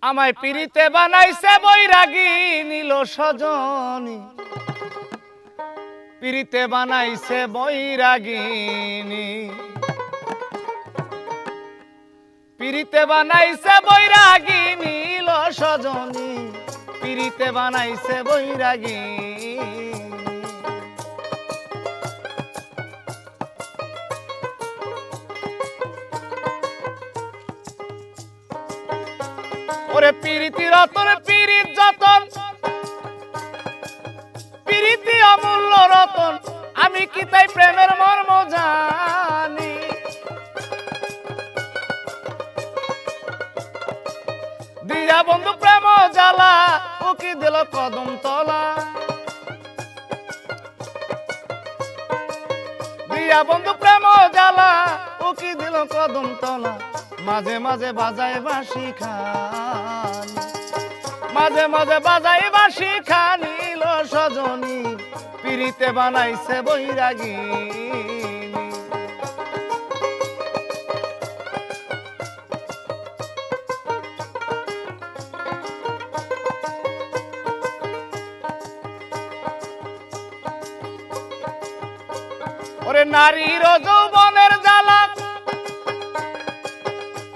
আমায় পিরিতে বানাইছে বৈরাগী নীল সজনী, পিরিতে বানাইছে বৈরাগিনী, পিরিতে বানাইছে বৈরাগী নীল সজনী, পিরিতে বানাইছে বৈরাগী। ওরে পিরিতি রতন পিরিত যতন, পিরিতি অমূল্য রতন, আমি কি তাই প্রেমের মর্ম জানি। দিয়া বন্ধু প্রেম জ্বালা, ও কি দিল কদম তলা। দিয়া বন্ধু প্রেম জ্বালা, ও কি দিল কদম তলা। মাঝে মাঝে বাজায় বাঁশি খান, মাঝে মাঝে বাজায় বাঁশি খানিল সজনী, পিরিতে বানাইছে বৈরাগী। ওরে নারীর যৌবনের জ্বালা,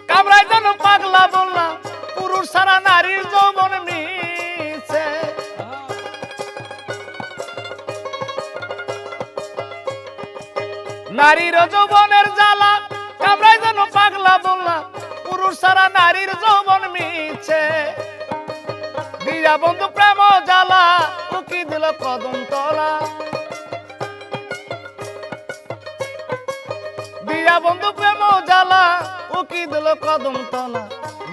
কামড়ায় যেন পাগলা বললা, পুরুষ ছাড়া নারীর যৌবন মিছে। নারীর যৌবনের জ্বালা, কামড়ায় যেন পাগলা বললা, পুরুষ ছাড়া নারীর যৌবন মিছে। দিয়া বন্ধু প্রেম জ্বালা, উকি দিল কদম তলা। দিয়া বন্ধু প্রেম জ্বালা, উকি দিল কদম তলা।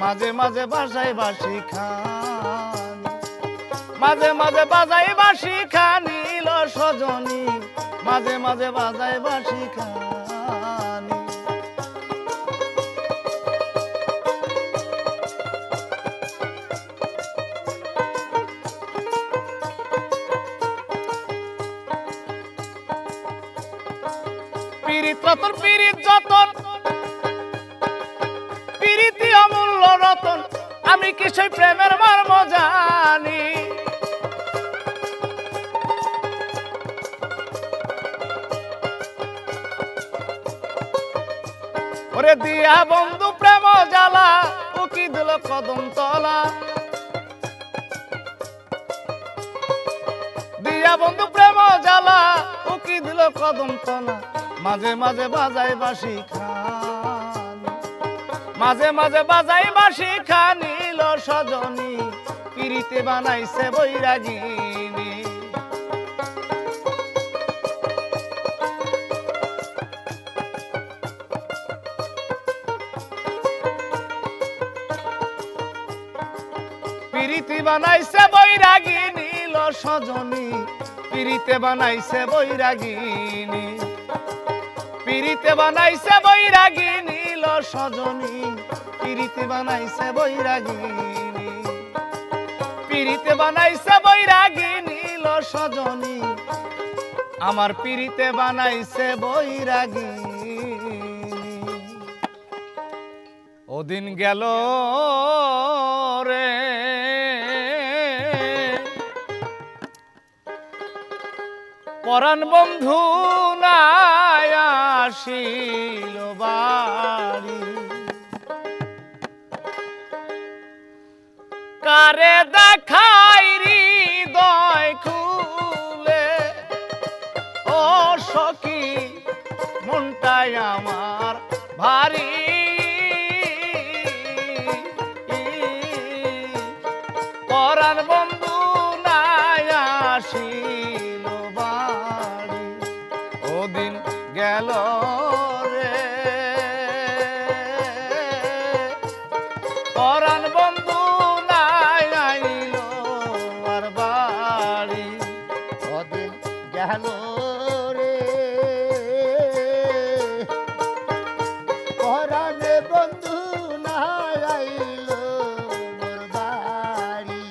মাঝে মাঝে বাজায় বাঁশি খান, মাঝে মাঝে বাজায় বাঁশি খানিল সজনী, মাঝে মাঝে বাজায় বাঁশি খানি। পিরিত রতন পিরিত যতন, পিরিতি অমূল্য রতন, আমি কি সেই প্রেমের মর্ম জানি। ওরে দিয়া বন্ধু প্রেম জ্বালা, উকি দিল কদম তলা। দিয়া বন্ধু প্রেম জ্বালা, উকি দিল কদম তলা। মাঝে মাঝে বাজায় বাঁশি খান, মাঝে মাঝে বাজায় বাঁশি খানিল সজনী, পিরিতে বানাইছে বৈরাগিনী। পিরিতি বানাইছে বৈরাগিনী ল সজনী, পিরিতে বানাইছে বৈরাগিনী, পিরিতে বানাইছে বৈরাগিনী ল সজনী, পিরিতে বানাইছে বৈরাগিনী, পিরিতে বানাইছে বৈরাগিনী ল সজনী, আমার পিরিতে বানাইছে বৈরাগিনী। ওদিন গেল রে পরাণ বন্ধু নাই আসিল বাড়ি, কারে দেখাই হৃদয় খুলে, ও সখী মনটাই আমার ভারী। পরাণ বন্ধু নাই আসিল বাড়ি, ওদিন গেল রে পরাণ বন্ধু নাই আইল আর বাড়ি, ওদিন গেল রে পরাণ বন্ধু নাই আইল মোর বাড়ি।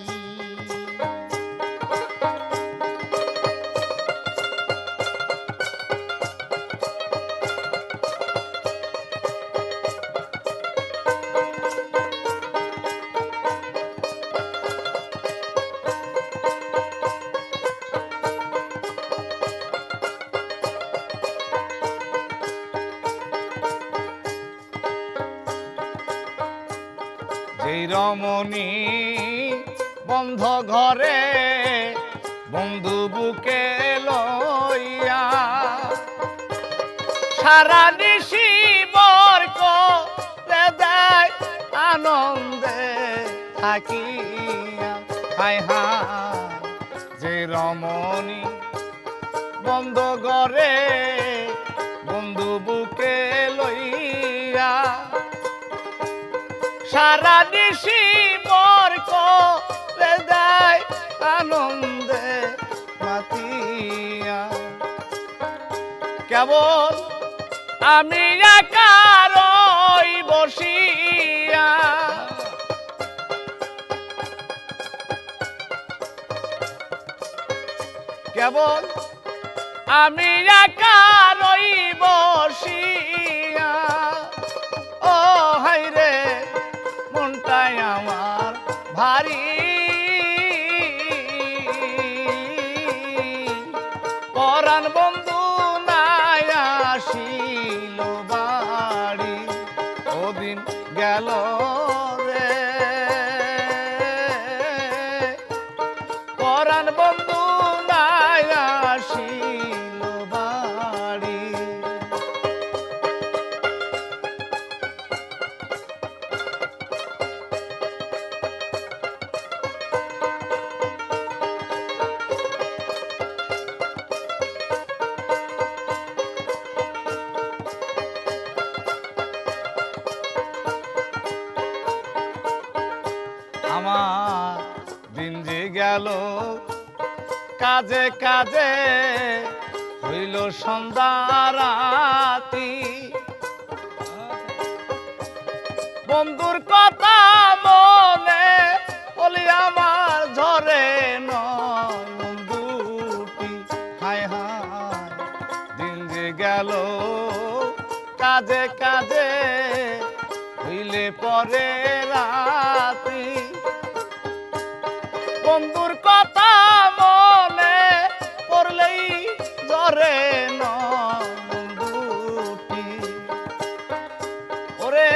রমণী বন্ধ ঘরে বন্ধু বুকে লইয়া সারা নিশি বরক দেয় আনন্দে থাকিয়া হায় হায় যে রমণী বন্ধ ঘরে বন্ধু বুকে লইয়া সারা নিশি বরক দেয় আনন্দে মাতিয়া কেবল আমি একা রই বসিয়া কেবল আমি একা রই বসিয়া ও হাই রে মনটাই আমার ভারী পরাণ বন্ধু নাই আসিল বাড়ি ওদিন গেল রে পরাণ বন্ধু নাই আসিল বাড়ি আমার দিন যে গেল কাজে কাজে হইল সন্ধ্যা রাতি বন্ধুর কথা মনে বলি আমার ঝরে নয়ন দুটি হায় হায় দিন যে গেল কাজে কাজে হইলে পরে রাতি বন্ধুর কথা মনে পড়লেই ঝরে নয়ন দুটি ওরে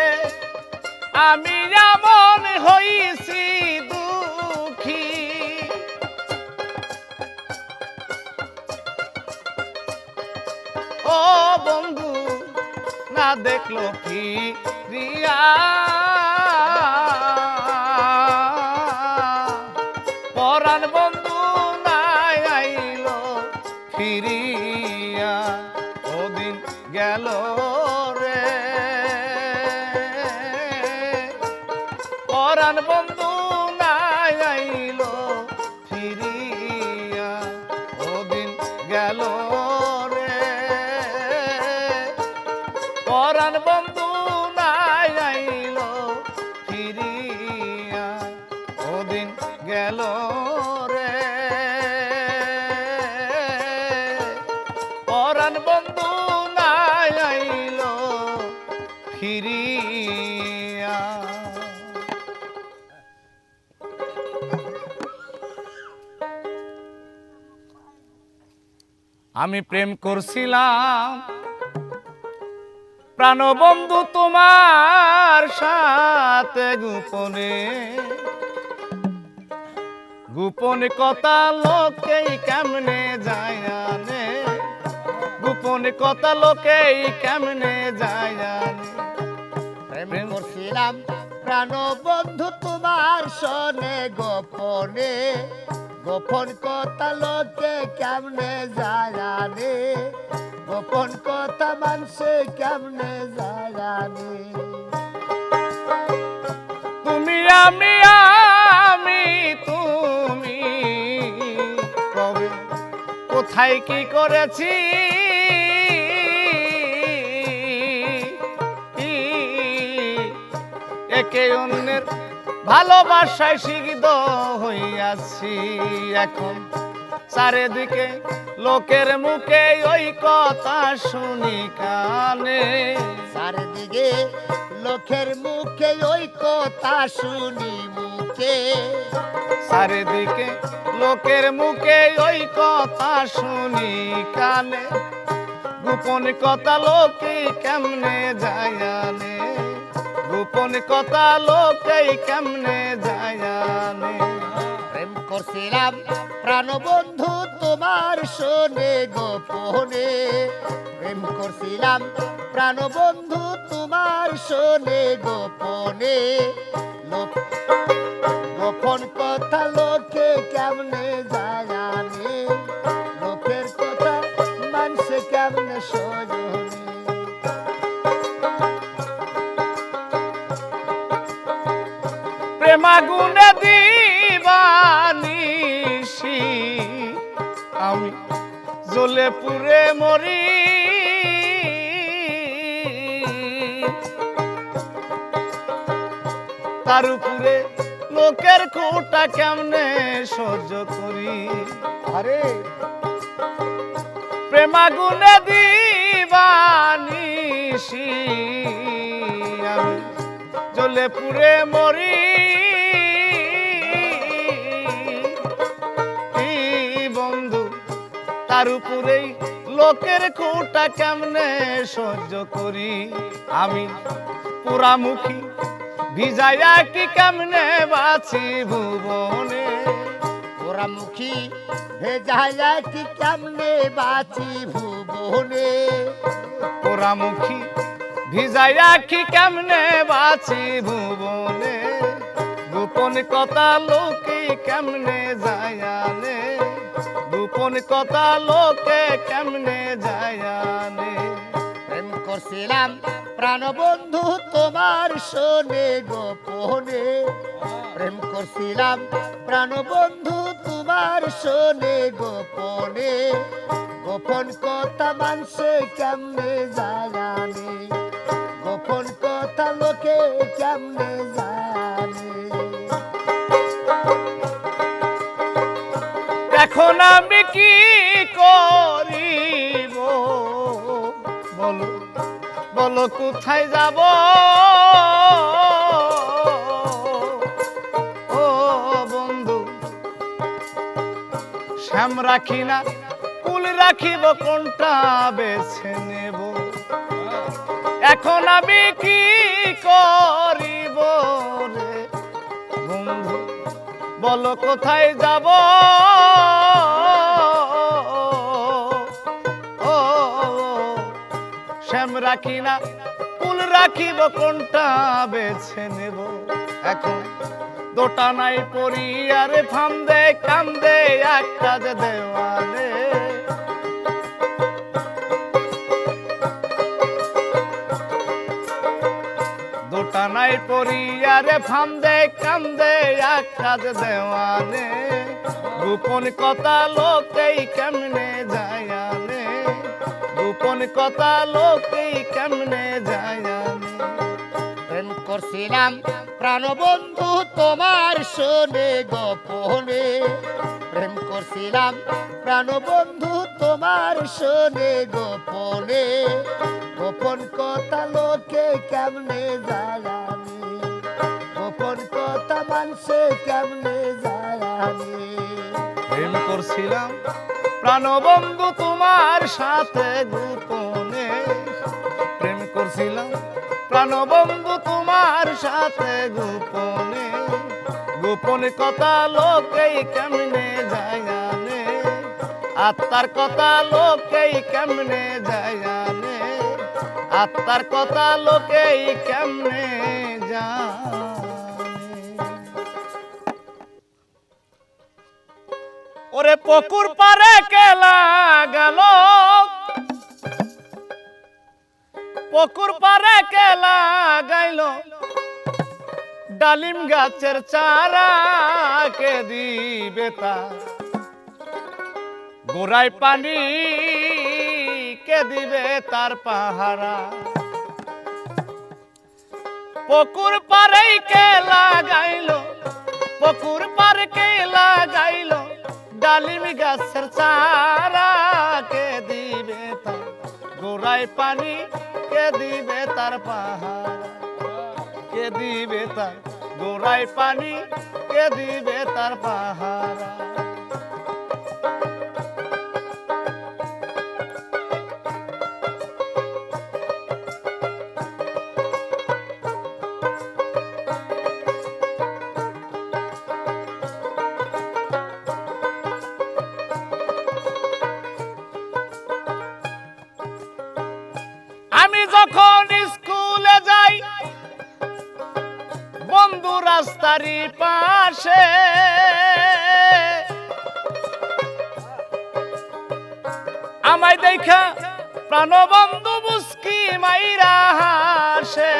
আমি এমন হইছি দুঃখী ও বন্ধু না দেখলো ফিরিয়া পরাণ বন্ধু নাই আইল ফিরিয়া ওদিন গেল রে পরাণ বন্ধু নাই আইল ফিরিয়া ওদিন গেল রে পরাণ বন্ধু নাই আইল ফিরিয়া ওদিন গেল রে পরাণ বন্ধু নাই আইল ফিরিয়া আমি প্রেম করছিলাম প্রাণবন্ধু তোমার সাথে গোপনে গোপন কথা লোকেই কেমনে জানে গোপন কথা লোকেই কেমনে জানে প্রেম করছিলাম প্রাণবন্ধু তোমার সনে গোপনে গোপন কথা লোকে কেমনে জানে গোপন কথা মানুষে কেমনে জানে তুমি আমি আমি তুমি কবে কোথায় কি করেছি একে অন্যের ভালোবাসায় সিদ্ধ হইয়াছি এখন চারিদিকে লোকের মুখে ওই কথা শুনি কানে চারিদিকে লোকের মুখে ওই কথা শুনি মুখে চারিদিকে লোকের মুখে ওই কথা শুনি কানে গোপন কথা লোকে কেমনে জানে গোপন কথা লোকেই কেমনে জানে। প্রেম করছিলাম প্রাণবন্ধু তোমার শোনে গোপনে, প্রেম করছিলাম প্রাণবন্ধু তোমার শোনে গোপনে, লোক গোপন কথা লোকে কেমনে জানে, লোকের কথা মানুষে কেমনে সজনে। প্রেমাগুনে দিবানিশি আমি জ্বলে পুড়ে মরি, তার উপরে লোকের খোটা কেমনে সহ্য করি। আরে প্রেমাগুনে দিবানিশি আমি জ্বলে পুড়ে মরি, বন্ধু তার উপরেই লোকের খোটা কেমনে সহ্য করি। আমি পোড়ামুখী ভিজাইয়া কি কেমনে বাঁচি ভুবনে, পোড়ামুখী ভেজাইয়া কি কেমনে বাঁচি ভুবনে, পোড়ামুখী ভিজাইয়া কি কেমনে বাঁচি ভুবনে, গোপন কথা লোকে কেমনে জানে, গোপন কথা লোকে কেমনে জানে। প্রেম করছিলাম প্রাণবন্ধু তোমার শোনে গোপনে, প্রেম করছিলাম প্রাণবন্ধু তোমার শোনে গোপনে, গোপন কথা মানুষে কেমনে জানে, গোপন কথা লোকে কেমনে জানে। এখন আমি কি করিব বলো, বলো কোথায় যাব, ও বন্ধু শ্যাম রাখি না কুল রাখিব কোনটা বেছে নেব। এখন আমি কি করিব রে বন্ধু, বলো কোথায় যাব, ও শ্যাম রাখি না কুল রাখিব কোনটা বেছে নেব। এখন দোটা নাই পরি আরে ফান্দে কান্দে একটা যে দেওয়ালে, দোটা নাই পরি আরে ফান্দে কান্দে একটা যে দেওয়ালে, গোপন কথা লোকেই কেমনে জানে, গোপন কথা লোকেই কেমনে জানে। প্রেম করছিলাম প্রাণবন্ধু তোমার শোনে গোপনে, প্রেম করছিলাম প্রাণবন্ধু তোমার শোনে গোপনে, গোপন কথা লোকে কেমনে জানে, গোপন কথা মানুষে কেমনে জানে। প্রেম করছিলাম প্রাণবন্ধু তোমার সাথে গোপনে, প্রেম করছিলাম প্রাণবন্ধু তোমার সাথে গোপনে, গোপন কথা লোকেই কেমনে জানে, আত্মার কথা লোকেই কেমনে জানে, আত্মার কথা লোকেই কেমনে জানে। ওরে পুকুর পারে কেলা গেল, পুকুর পারে কেলা গাইল, ডালিম গাছের চারা কে দিবে তার, গোড়ায় পানি কে দিবে তার পাহারা। পুকুর পারে কেলা গাইল, পুকুর পারে কেলা গাইল, ডালিম গাছের চারা কে দিবে তার, গোড়ায় পানি কে দিবে তার পাহারা, কে দিবে তার গোড়ায় পানি, কে দিবে তার পাহারা। আমি যখন স্কুলে যাই বন্ধু রাস্তারই পাশে, আমায় দেখা প্রাণবন্ধু মুস্কি মাইরা হাসে।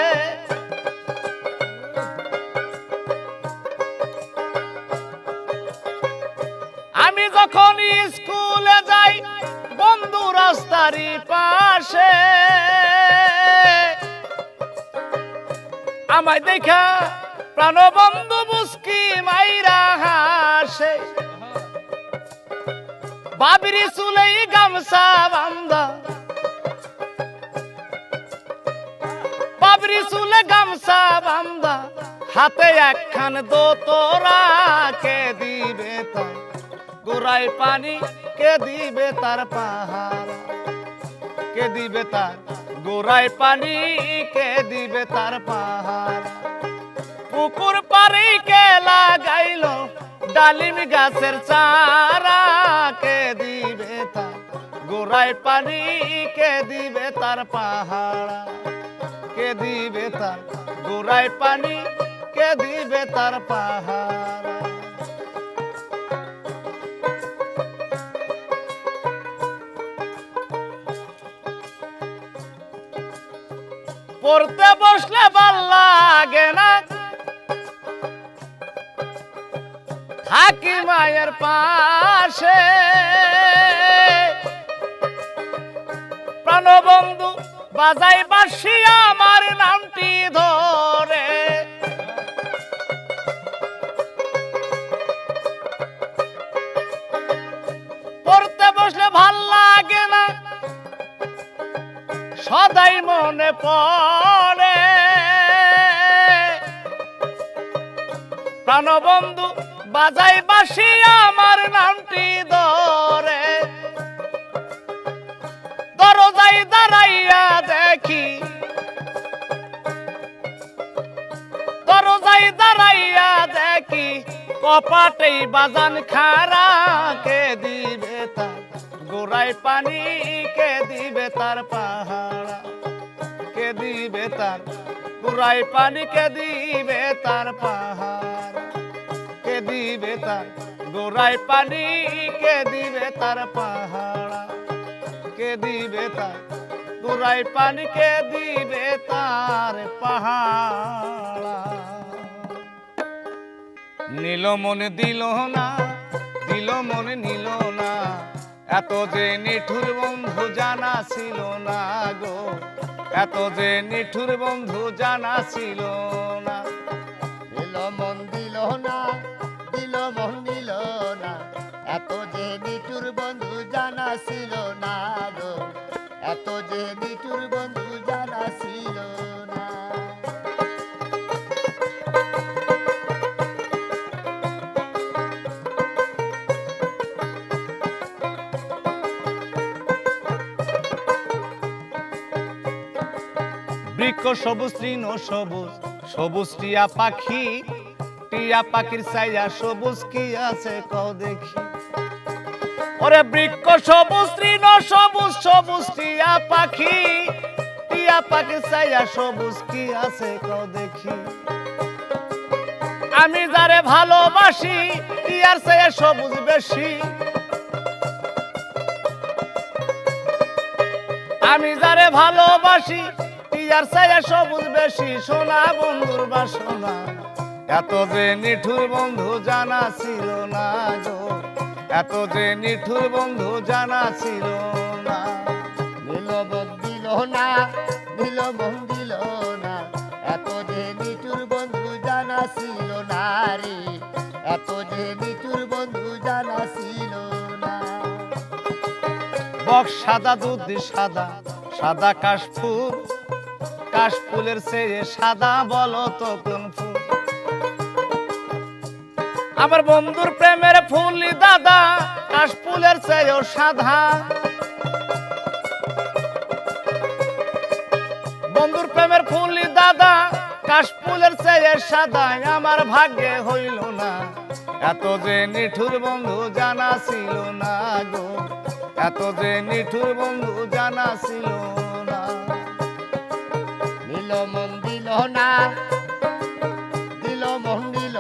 আমি যখন স্কুলে যাই বন্ধু রাস্তারই পাশে, আমায় দেখা প্রাণবন্ধু মুস্কি মাইরা হাসে। বাবিরি চুলেই গামছা বান্ধা, বাবিরি চুলে গামছা বান্ধা, হাতে একখান দোতরা, কে দিবে তার গোড়ায় পানি, কে দিবে তার পাহারা, কে দিবে তার গোড়ায় পানি, কে দিবে তার পাহারা। পুকুর পাড়ে কে লাগাইল ডালিম গাছের চারা, কে দিবে তার গোড়ায় পানি, কে দিবে তার পাহাড়া, কে দিবে তার গোড়ায় পানি, কে দিবে তার পাহাড়া। পড়তে বসলে ভাল লাগে না, থাকি মায়ের পাশে। প্রাণবন্ধু বাজাই বাঁশি আমার নামটি ধরে, পড়তে বসলে ভাল লাগে না, সদাই মনে পড়ে। প্রাণবন্ধু বাজাই বাঁশি আমার নামটি ধরে, দরজায় দাঁড়াইয়া দেখি, দরজায় দাঁড়াইয়া দেখি, কপাটেই বাজান খারা, কে দিবে তার গোড়ায় পানি, কে দিবে তার পাহাড়া, কে দিবে তার গোড়ায় পানি, কে দিবে তার পাহাড়া, কে দিবে তার গোড়ায় পানি, কে দিবে তার পাহাড়া, কে দিবে তার গোড়ায় পানি, কে দিবে তার পাহাড়া। নীল মনে দিল না, দিল মনে নিল না, এত যে নিঠুর বন্ধু জানা ছিল না গো, এত যে নিঠুর বন্ধু জানা ছিল না। দিল মন দিল না, দিল মন দিল না, এত যে নিঠুর বন্ধু জানা ছিল না গো, এত যে নিঠুর বন্ধু জানা ছিল না। বৃক্ষ সবুজ তৃণ সবুজ, সবুজ টিয়া পাখি, টিয়া পাখির ছায়া সবুজ কি আছে কও দেখি। ওরে বৃক্ষ সবুজ তৃণ সবুজ, সবুজ টিয়া পাখি, টিয়া পাখির ছায়া সবুজ কি আছে কও দেখি। আমি যারে ভালোবাসি টিয়ার ছায়া সবুজ বেশি, আমি যারে ভালোবাসি টিয়ার ছায়া সবুজ বেশি। সোনা বন্ধুর বাসনা, এত যে নিঠুর বন্ধু জানা ছিল না গো, এত যে নিঠুর বন্ধু জানা ছিল না। দিল মন দিল না, দিল মন দিল না, এত যে নিঠুর বন্ধু জানা ছিল না রে, এত যে নিঠুর বন্ধু জানা ছিল না। বক সাদা দুধ সাদা, সাদা কাশফুল, কাশফুলের চেয়ে সাদা বলো তো কোন ফুল। আমার বন্ধুর প্রেমের ফুলি দাদা, কাশফুলের চেয়েও সাদা। বন্ধুর প্রেমের ফুলি দাদা, কাশফুলের চেয়ে সাদা। আমার ভাগ্যে হইল না, এত যে নিঠুর বন্ধু জানা ছিল না গো, এত যে নিঠুর বন্ধু জানা ছিল না। দিল মন দিল না, দিল মন দিল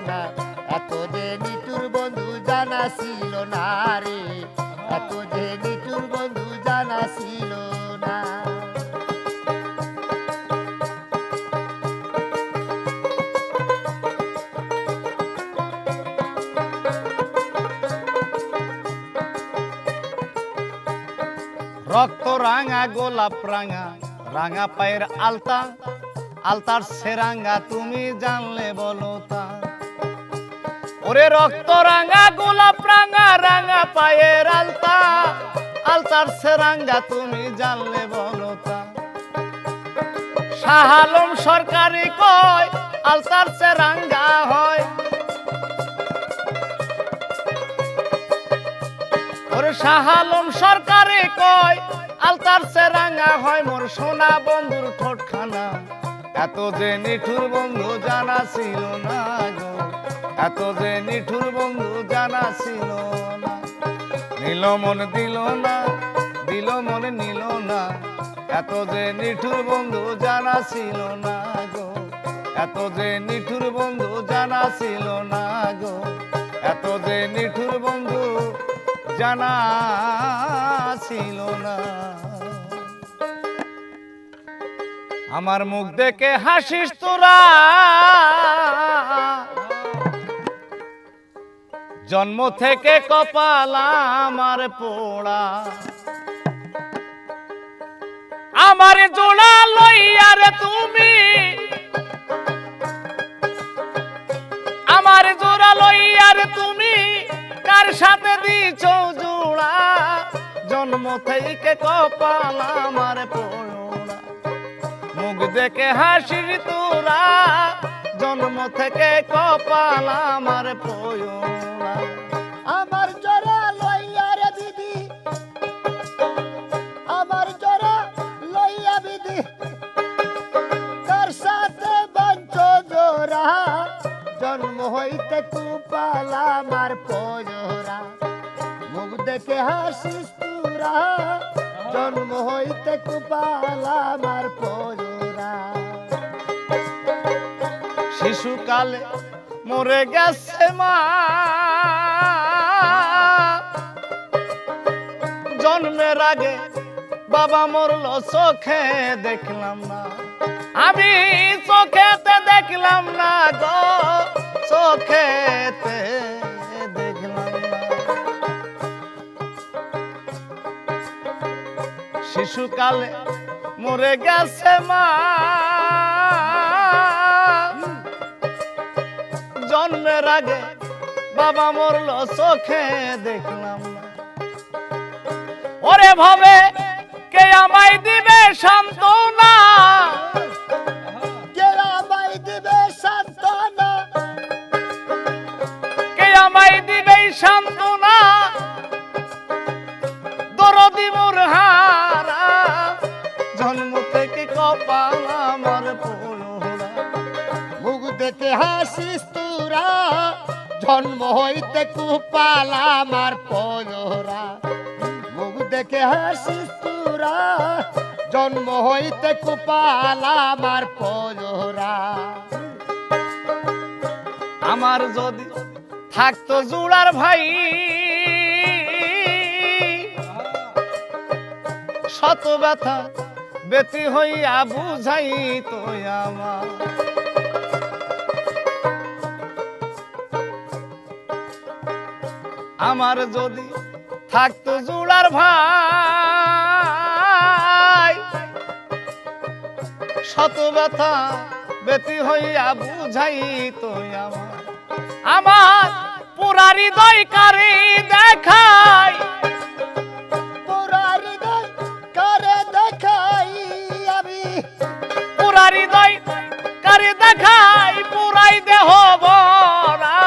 না, এত যে নিঠুর বন্ধু জানা ছিল না রে, এত যে নিঠুর বন্ধু জানা ছিল না। রক্ত রাঙা গোলাপ রাঙা, রাঙা পায়ের আলতা, আলতার সেরাঙ্গা তুমি জানলে বলো তা। ওরে রক্ত রাঙা গোলাপ রাঙা, রাঙা পায়ের আলতা, আলতার সেরাঙ্গা তুমি জানলে বলো তা। শাহ আলম সরকারি কয় আলতার সেরাঙ্গা হয়, ওরে শাহ আলম সরকারি কয় আলতার সেরাঙ্গা হয়। মোর সোনা বন্ধুর ঠোঁটখানা, এত যে নিঠুর বন্ধু জানা ছিল না গো, এত যে নিঠুর বন্ধু জানা ছিল না। নিল মন দিল না, দিল মন নিল না, এত যে নিঠুর বন্ধু জানা ছিল না গো, এত যে নিঠুর বন্ধু জানা ছিল না গো, এত যে নিঠুর বন্ধু জানা ছিল না। আমার মুখ দেখে হাসিস তোরা, জন্ম থেকে কপাল আমার পোড়া। আমার জোড়া লইয়া রে তুমি, আমার জোড়া লইয়া রে তুমি, কার সাথে দিছ জোড়া। জন্ম থেকে কপাল আমার পোড়া, মুখ দেখে হাসিস তোরা, জন্ম থেকে কপাল আমার পোড়া। আমার জোড়া লইয়া রে দিদি, আমার জোড়া লইয়া দিদি, তার সাথে বাঞ্চ জোড়া। জন্ম হইতে কুপাল আমার পোজোরা, মুখ দেখে হাসিস তোরা, জন্ম হইতে কুপাল আমার পোজোরা। শিশুকালে মরে গেছে মা, জন্মের আগে বাবা মরল চোখে দেখলাম না, আমি চোখেতে দেখলাম না গো, চোখেতে দেখলাম না। শিশুকালে মরে গেছে মা, জন্মের আগে বাবা মরল চোখে দেখলাম না। ওরে ভাবে কে আমায় দিবে সান্ত্বনা, কে আমায় দিবে সান্ত্বনা, কে আমায় দিবে সান্ত্বনা। দরদি মোর হারা, জন্ম থেকে কপাল আমার পোড়া। মুখ দেখে হাসিস তোরা, জন্ম হইতে কুপাল আমার পোজোরা। মুখ দেখে হাসিস তোরা, জন্ম হইতে কুপাল আমার পোজোরা। আমার যদি থাকতো জুড়ার ভাই, শত ব্যথা বেতি হইয়া বুঝাই তো আমার। আমার যদি থাকতো জুড়ার ভাই, শত ব্যথা বেতি হইয়া বুঝাই তো আমার। আমার পুরা হৃদয় কারে দেখাই, পুরা হৃদয় করে দেখাই আমি, পুরা হৃদয় কারে দেখাই, পুরাই দেহ ভরা।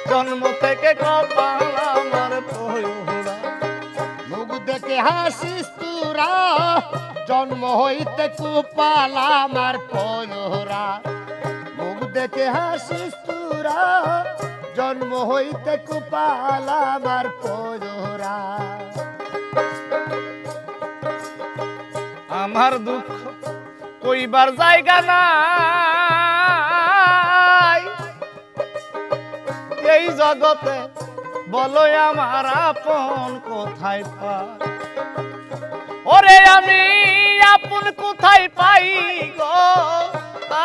জন্ম থেকে কপাল আমার পোড়া। মুখ দেখে হাসিস তোরা, জন্ম হইতে কুপাল আমার পোজোরা। মুখ দেখে হাসিস তোরা, জন্ম হইতে কুপাল আমার পোজোরা। আমার দুঃখ কইবার জায়গা নাই এই জগতে, বলো আমার আপন কোথায় পাই? ওরে আমি আপন কোথায় পাই গো,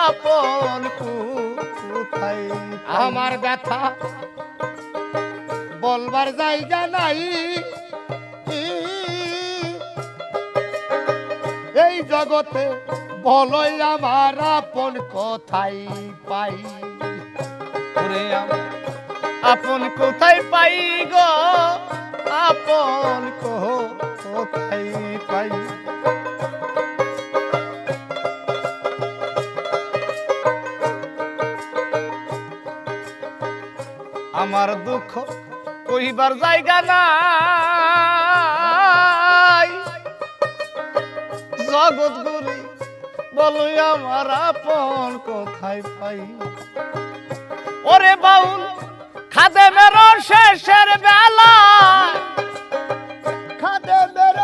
আপন কোথায় পাই? আমার ব্যথা বলবার জায়গা নাই, এই জগতে বলই আমার আপন কোথায় পাই? ওরে আমার আপন কোথায় পাই গো, আপন কোথায় পাই? আমার দুঃখ কইবার জায়গা নাই জগৎ গুরি, বলো আমার আপন কোথায় পাই? ওরে বাউল খাদেমের শেষের বেলা, খাদেমের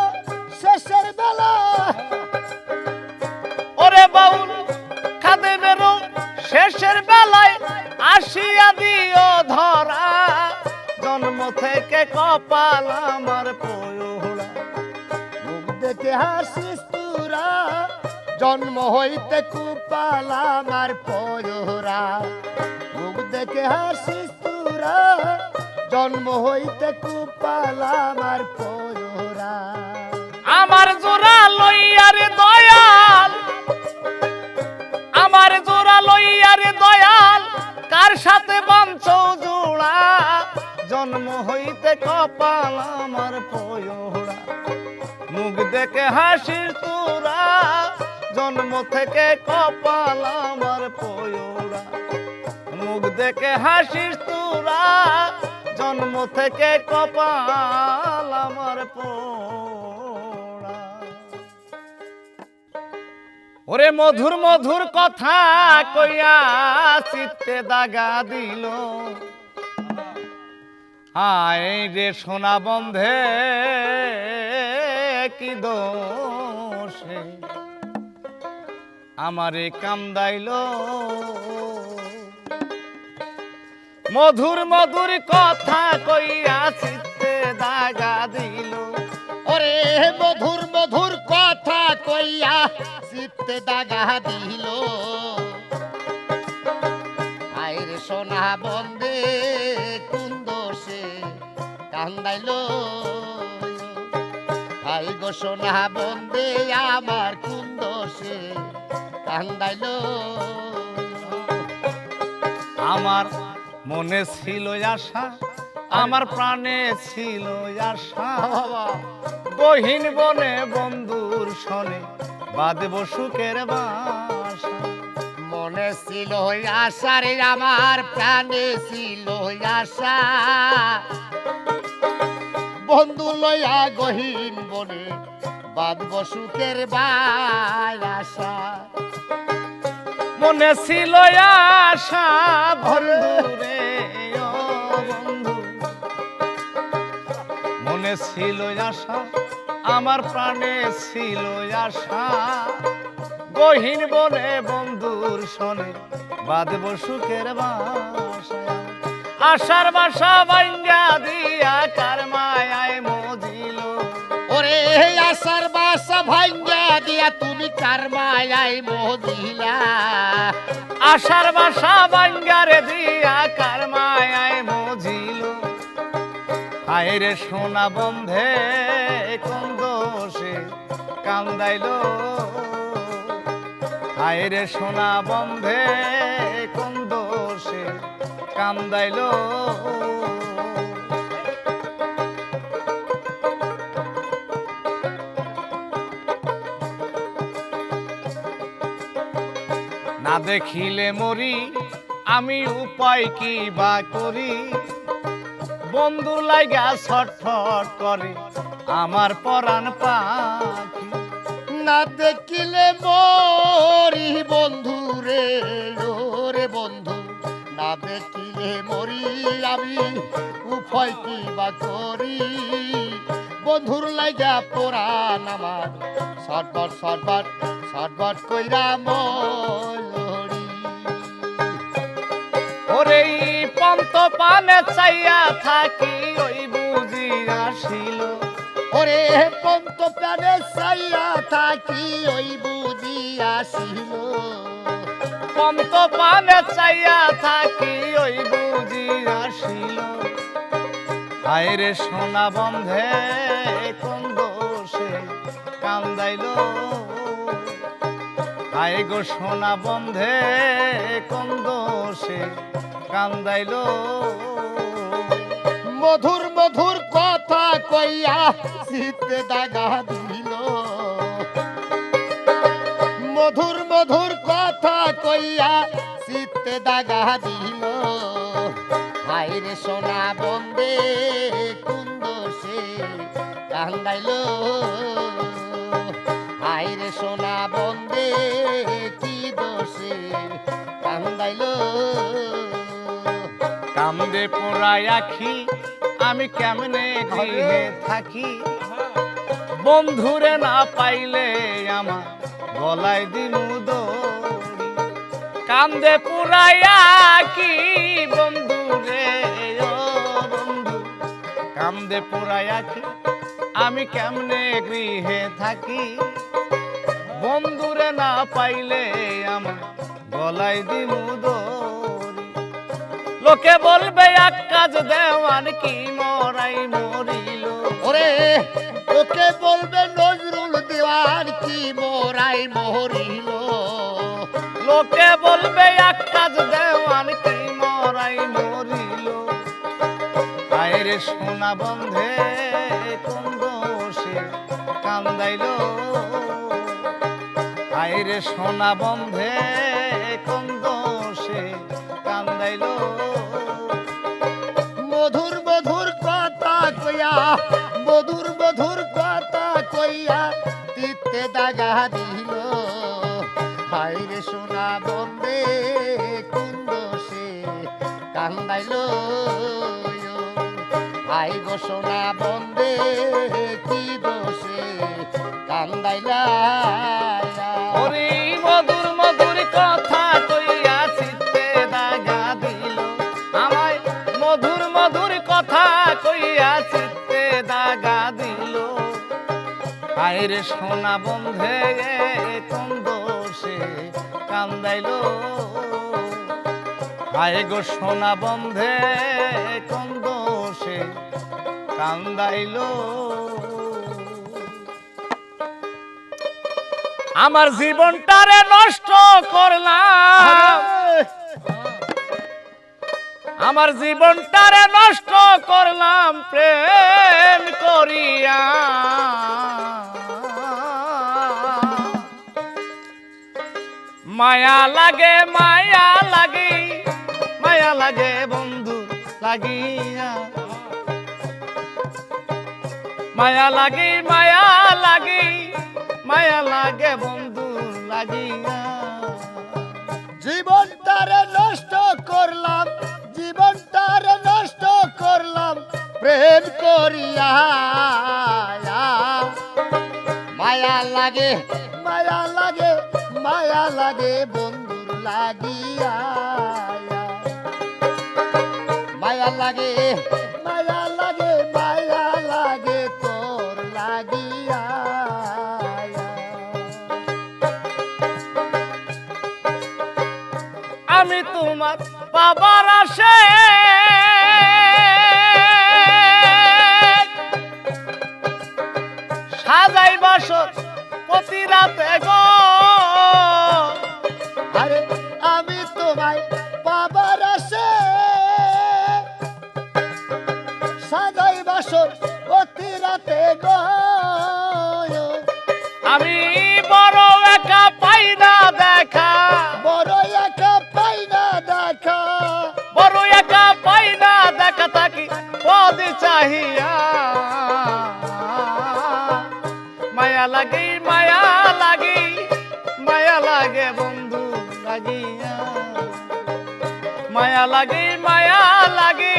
শেষের বেলা, ওরে বাউল খাদেমের শেষের বেলায় আসিয়া দিও ধরা, জন্ম থেকে কপাল আমার পোড়া। মুখ দেখে হাসিস তোরা, জন্ম হইতে কুপাল আমার পয়রা। মুখ দেখে হাসিস তোরা, জন্ম হইতে কুপাল আমার পয়রা। আমার জোড়া লইয়ারে দয়াল, আমার জোড়া লইয়ারে দয়াল, কার সাথে বাঞ্ছ জোড়া, জন্ম হইতে কপাল আমার পয়রা। মুখ দেখে হাসিস তোরা, জন্ম থেকে কপাল আমার পয়রা। মুখ দেখে হাসিস তোরা, জন্ম থেকে কপাল আমার পোড়া। ওরে মধুর মধুর কথা কইয়া চিত্তে দাগা দিল, হায় রে সোনা বন্ধে কি দোষে আমারে কান্দাইল। মধুর মধুর কথা কইয়া চিত্তে দাগা দিল, ওরে মধুর মধুর কথা কইয়া চিত্তে দাগা দিল। আইরে সোনা বন্দে কোন দোষে কান্দাইল, আই গো সোনা বন্দে আমার কোন দোষে কান্দাইল। আমার মনে ছিল আশা, আমার প্রাণে ছিল আশা, গহীন বনে বন্ধুর সনে বাঁধব সুখের বাসা। মনে ছিল আশা রে আমার প্রাণে ছিল আশা, বন্ধু লইয়া গহীন বনে বাঁধব সুখের বাসা। মনে ছিল আশা বন্ধু রে ও বন্ধু, মনে ছিল আশা আমার প্রাণে ছিল আশা, গহীন বনে বন্ধুর সনে বাঁধব সুখের বাসা। আশার বাসা ভাঙ্গা দিয়া কার মায়ায় মজিল, ওরে আশার বাসা ভাঙ্গা দিয়া তুমি কার মায়ায় মজিলা। আশার বাসা ভাঙ্গারে দিয়া কার মায়ায় মজিল। হায় রে সোনা বন্ধে কোন দোষে কান্দাইল, হায় রে সোনা বন্ধে কোন দোষে কান্দাইল। না দেখিলে মরি আমি উপায় কি বা করি, বন্ধুর লাগা ছটফট করে আমার পরাণ পাখি। না দেখিলে মরি বন্ধু রে ওরে বন্ধু, না দেখিলে মরি আমি উপায় কি বা করি, বন্ধুর লাগা পোড়ান আমার সটবট সটবট ছটবট কইরা মলরি ওরে পন্ত পানে চাইয়া থাকি ওই বুঝি আসিল ওরে পন্ত প্রাণে চাইয়া থাকি ওই বুঝি আসিল পন্ত পানে চাইয়া থাকি ওই বুঝি আসিল হায় রে সোনা বন্ধে কোন দোষে কান্দাইল হায় গো সোনা বন্ধে কোন দোষে কান্দাইল মধুর মধুর কথা কইয়া চিত্তে দাগা দিল মধুর মধুর কথা কইয়া চিত্তে দাগা দিল হায় রে সোনা বন্দে কোন দোষে কান্দাইল হায় রে সোনা বন্দে কি দোষে কান্দাইল কান্দে পোড়ায় আখি আমি কেমনে গৃহে থাকি বন্ধুরে না পাইলে আমার গলায় দিনু দড়ি কান্দে পোড়ায় আখি বন্ধুরে ও বন্ধু কান্দে পোড়ায় আখি আমি কেমনে গৃহে থাকি বন্ধুরে না পাইলে আমার গলায় দিনু দড়ি লোকে বলবে এক কাজ দেওয়ান কি মরাই মরিল ওরে ওকে বলবে নজরুল দেওয়ান কি মোরাই মরিল লোকে বলবে এক কাজ দেওয়ান কি মরাই মরিল হায় রে সোনা বন্ধে কোন দোষে কান্দাইল হায় রে সোনা বন্ধে কোন দোষে কান্দাইল মধুর মধুর কথা কইয়া মধুর মধুর কথা কইয়া তিতে দাগা দিল হায় রে সোনা বন্দে কোন দোষে কান্দাইল হায় গো সোনা বন্দে কি দোষে কান্দাইলা ওরে মধুর মধুর কথা কইয়া চিত্তে দাগা দিল আমায় মধুর মধুর কথা কইয়া চিত্তে দাগা দিল হায় রে সোনা বন্ধে কোন দোষে কান্দাইল হায় গো সোনা বন্ধে কোন দোষে কান্দাইল আমার জীবনটারে নষ্ট করলাম আমার জীবনটারে নষ্ট করলাম প্রেম করিয়া মায়া লাগে মায়া লাগে মায়া লাগে বন্ধু লাগিয়া মায়া লাগে মায়া লাগে মায়া লাগে বন্ধু লাগিয়া জীবনটারে নষ্ট করলাম জীবনটারে নষ্ট করলাম প্রেম করিয়া মায়া লাগে মায়া লাগে মায়া লাগে বন্ধুর লাগিয়া মায়া লাগে মায়া লাগে মায়া লাগে তোর লাগিয়া আমি তোমার বাবার আসে সাজাই বাসর প্রতি রাতে গো আরে আমি তোমায় বাবার আসে সাজাই বাসর অতি রাতে গো আমি বড় একা পাই না দেখা বড় একা পাই না দেখা বড় একা পাই না দেখা থাকি পদ চাহিয়া মায়া লাগে মায়া লাগে মায়া লাগে বন্ধু লাগিয়া মায়া লাগে মায়া লাগে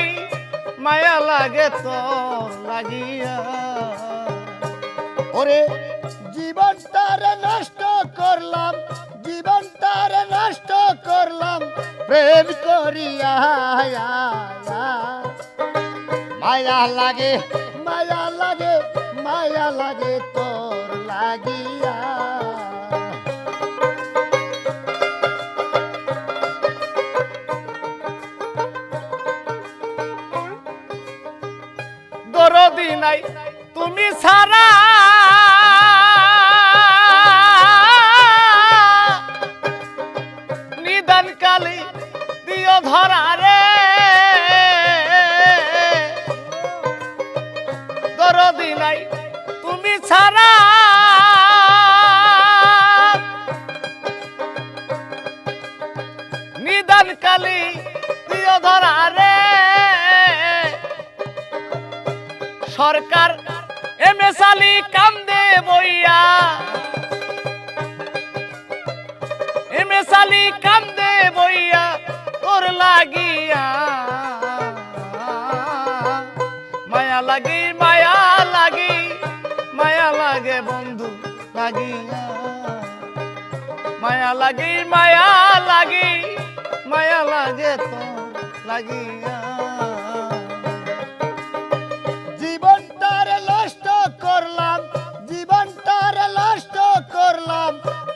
মায়া লাগে তোর লাগিয়া ওরে জীবনটারে নষ্ট করলাম জীবনটারে নষ্ট করলাম প্রেম করিয়া মায়া লাগে মায়া লাগে মায়া লাগে তোর লাগিয়া দরদি নাই তুমি ছাড়া নিদান কালি দিও ধরা রে দরদি নাই তুমি ছাড়া নিদান কালি দিও ধরা রে সরকার এমএস আলী কান্দে বইয়া এমএস আলী কান্দে বইয়া তোর লাগিয়া মায়া লাগি মায়া লাগি মায়া লাগে বন্ধু লাগিয়া মায়া লাগি মায়া লাগি মায়া লাগে তোর লাগিয়া জীবনটারে নষ্ট করলাম জীবনটারে নষ্ট করলাম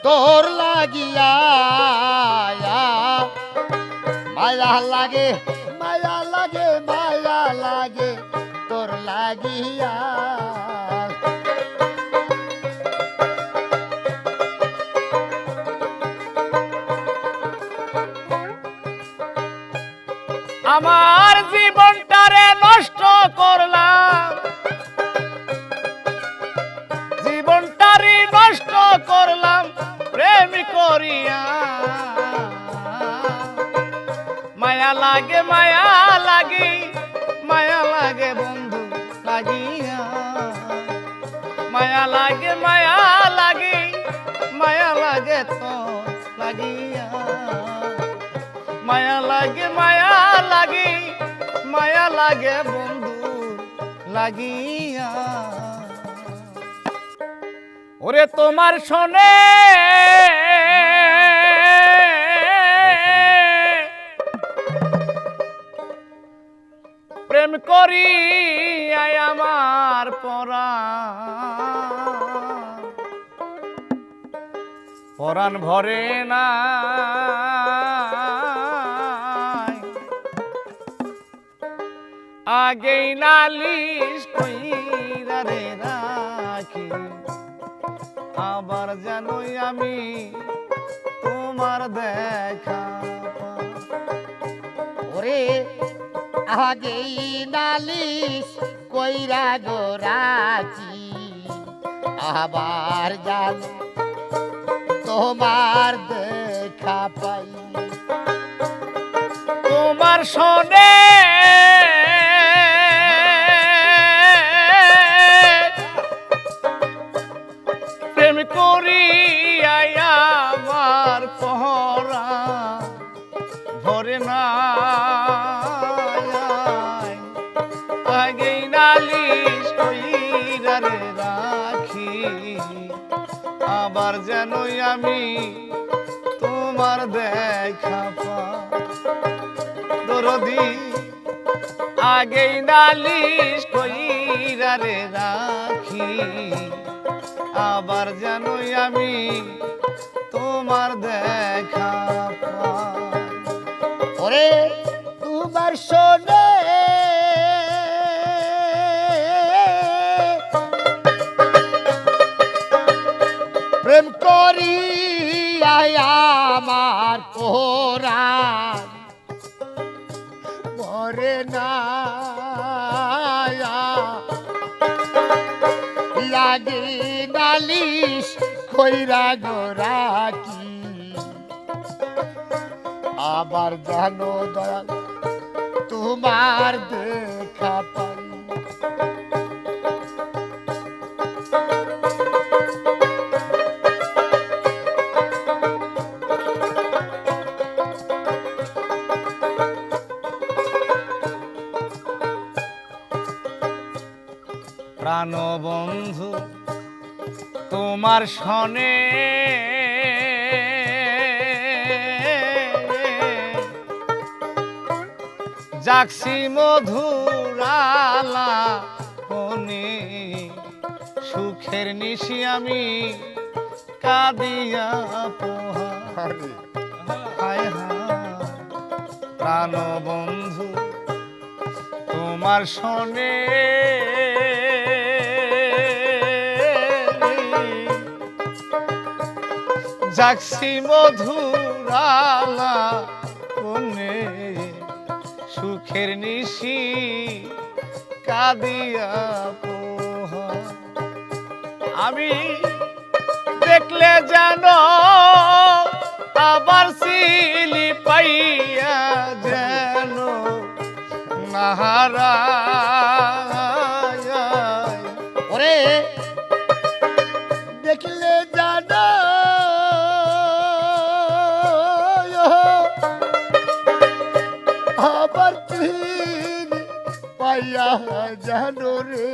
তোর লাগিয়া মায়া লাগে মায়া লাগে মায়া লাগে তোর লাগিয়া আমার জীবনটারে নষ্ট করলাম জীবনটারে নষ্ট করলাম প্রেম করিয়া মায়া লাগে মায়া লাগে মায়া লাগে বন্ধু লাগিয়া মায়া লাগে মায়া লাগে মায়া লাগে তো লাগিয়া মায়া লাগে মায়া লাগে মায়া লাগে বন্ধু লাগিয়া ওরে তোমার শোনে প্রেম করি আমার পরাণ ভরে না আগেই নালিশ কইরা রে রাখি আবার জানোই আমি তোমার দেখা ওরে আগেই নালিশ কইরা গোরাচি আবার জান তোমার দেখা পাই তোমার শোনে প্রেম করি আমার পহরা ভরে না আগেই নালিশ কইরা রে রাখি আবার যেনই আমি তোমার দেখা পাই দরদি আগেই নালিশ কইরা রে রাখি আবার যেনই আমি তোমার দেখা পাই ওরে তোমার শোনে প্রেম করি আমার পোরাণ মরে না লাগে নালিশ কইরা গোরাকি আবার জানো দয়াল তোমার দেখা পাই প্রাণবন্ধু তোমার শনে জাগছি মধুরালা ফোনে সুখের নিশি আমি কাঁদিয়া পোহা আরে হায় হায় প্রাণ বন্ধু তোমার শোনে জাগছি মধুরালা কোনে সুখের নিশি কাঁদিয়া পোহা আমি দেখলে জানো আবার সিলি পাইয়া যেন নাহারা ওরে দেখলে জানো আবার চিন পাইয়া জানো রে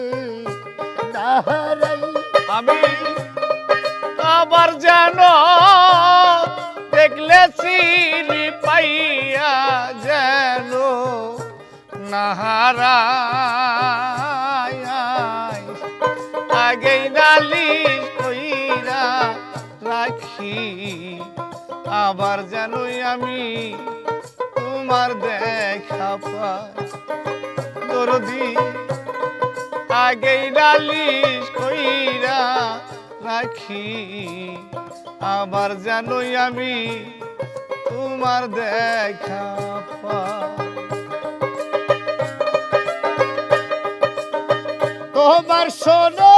নাহারাই আমি আবার জানো দেখলে চিনি পাইয়া যেন নাহারা আগেই নালিশ কইরা রাখি আবার জানোই আমি তোমার দেখা পাই দরদি আগেই নালিশ কইরা রাখি আবার জানোই আমি তোমার দেখা পাই তোমার শোনে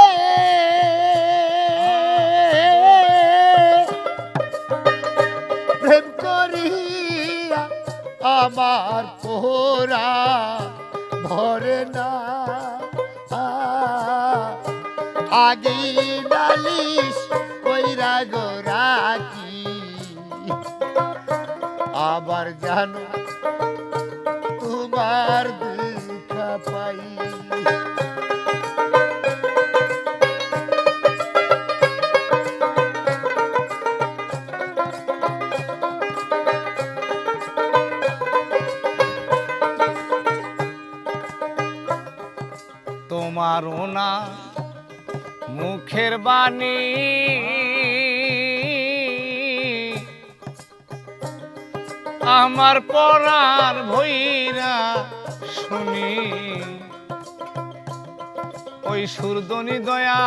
প্রেম করিয়া আমার পোহরা ভরে না আগে নালিশ কইরা গো রাখি আবার জানো তোমার দেখা পাই তোমারও না মুখের বাণী আমার পরার ভৈরা শুনি ওই সুরদনি দয়া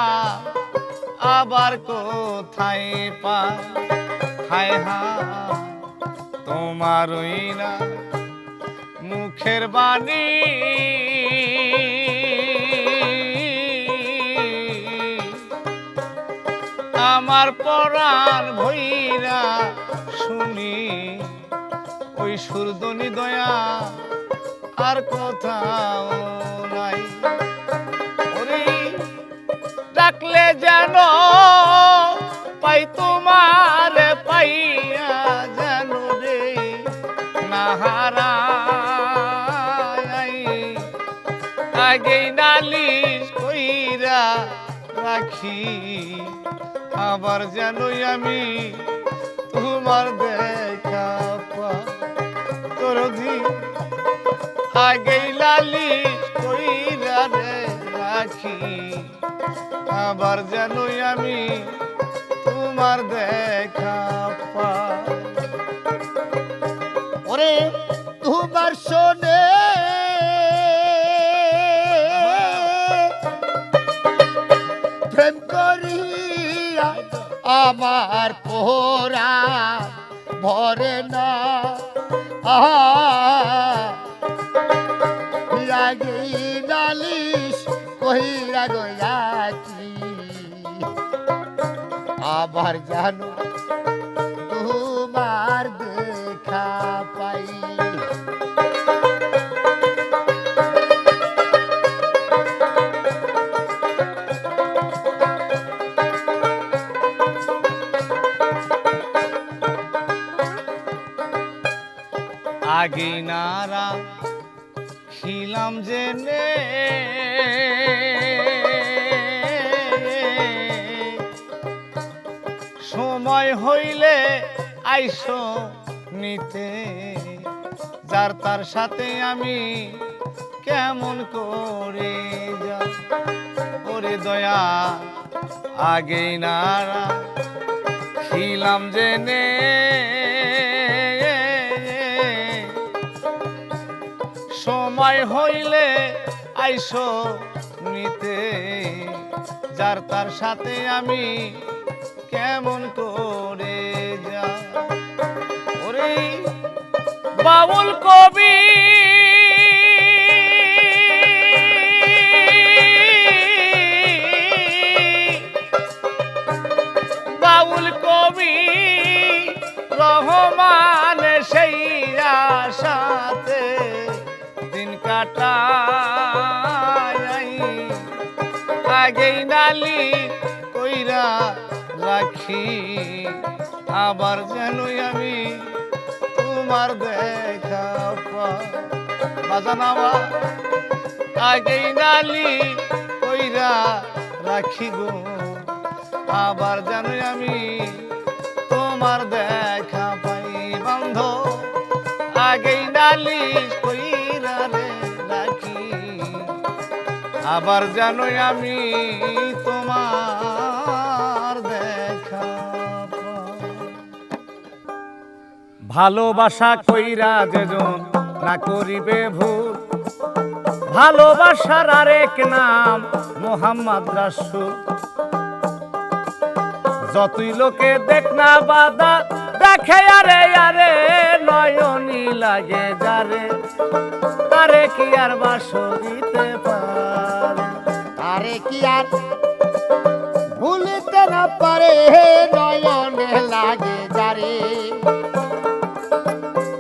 আবার কোথায় পায় হায় হায় তোমারই না মুখের বাণী আমার পরাণ ভৈরা শুনি ওই সুরদনি দয়া আর কোথাও নাই ওরে ডাকলে যেন পাই তোমার পাইয়া যেন রে নাহারা আগেই নালিশ কইরা রাখি আবার জানোই আমি তোমার দেখা পারধি আগেই নালিশ কইরা রে রাখি আবার জানোই আমি তোমার দেখা পাই ওরে তোমার শোনে প্রেম করিয়া আমার পোহরা ভরে না আগে নালিশ কহিরা গয়াছি আবার জানো তোমার দেখা পাই আগে নারা খিলাম জেনে সময় হইলে আইসো নিতে যার তার সাথে আমি কেমন করে যা ওরে দয়া আগেই নারা ছিলাম জেনে সময় হইলে আইসো নিতে যার তার সাথে আমি কেমন করে যা ওরে বাউল কবি বাউল কবি রহমান সেই আশাতে দিন কাটাই আগেই নালি কইরা রাখি আবার যেনই আমি তোমার দেখা বাজানাবা আগেই নালি কইরা রাখি গো আবার যেনই আমি তোমার দেখা পাই বন্ধ আগেই নালি কইরা রে রাখি আবার জানোই আমি তোমার দেখা পাই। ভালোবাসা কইরা যেজন না করিবে ভুল ভালোবাসার আরেক নাম মোহাম্মদ রাসূল যতই লোকে দেখ না বাদা দেখে আরে আরে নয়নি লাগে যারে তারে কি আর বাসরিতে পারে তারে কি আর ভুলিতে না পারে নয়নে লাগে যারে